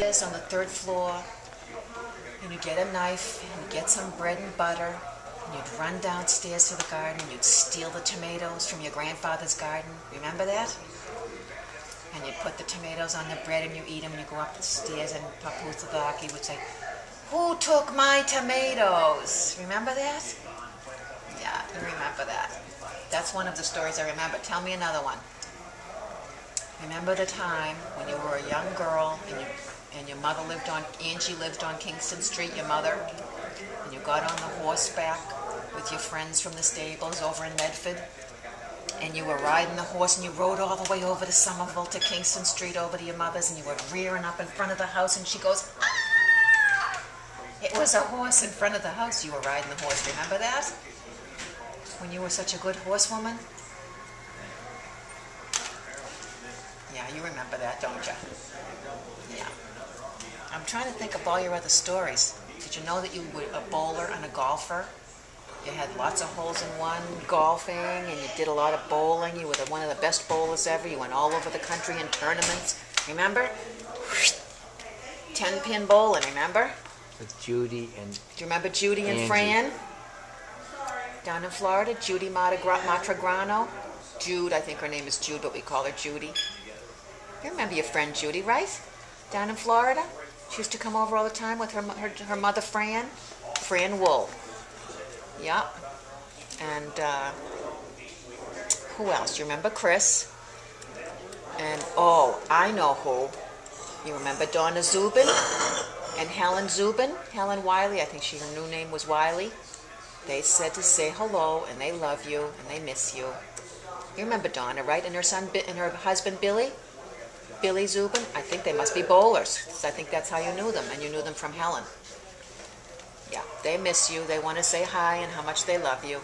This on the third floor, and you get a knife, and you get some bread and butter, and you'd run downstairs to the garden, and you'd steal the tomatoes from your grandfather's garden. Remember that? And you'd put the tomatoes on the bread, and you eat them, and you go up the stairs, and Papu Thadaki would say, "Who took my tomatoes?" Remember that? Yeah, you remember that. That's one of the stories I remember. Tell me another one. Remember the time when you were a young girl and your mother lived on, Angie lived on Kingston Street, your mother, and you got on the horseback with your friends from the stables over in Medford, and you were riding the horse and you rode all the way over to Somerville to Kingston Street over to your mother's, and you were rearing up in front of the house, and she goes, "Ah!" It was a horse in front of the house. You were riding the horse. Remember that? When you were such a good horsewoman? Yeah, you remember that, don't you? Yeah. I'm trying to think of all your other stories. Did you know that you were a bowler and a golfer? You had lots of holes in one golfing, and you did a lot of bowling. You were one of the best bowlers ever. You went all over the country in tournaments. Remember? 10-pin bowling, remember? With Judy and... Do you remember Judy and Angie. Fran? Down in Florida, Judy Matragrano. Jude, I think her name is Jude, but we call her Judy. You remember your friend Judy, right? Down in Florida? She used to come over all the time with her mother, Fran. Fran Wool. Yeah. And who else? You remember Chris? And, oh, I know who. You remember Donna Zubin? And Helen Zubin? Helen Wiley, I think her new name was Wiley. They said to say hello, and they love you, and they miss you. You remember Donna, right? And her son, and her husband, Billy? Billy Zubin? I think they must be bowlers. So I think that's how you knew them, and you knew them from Helen. Yeah, they miss you. They want to say hi and how much they love you.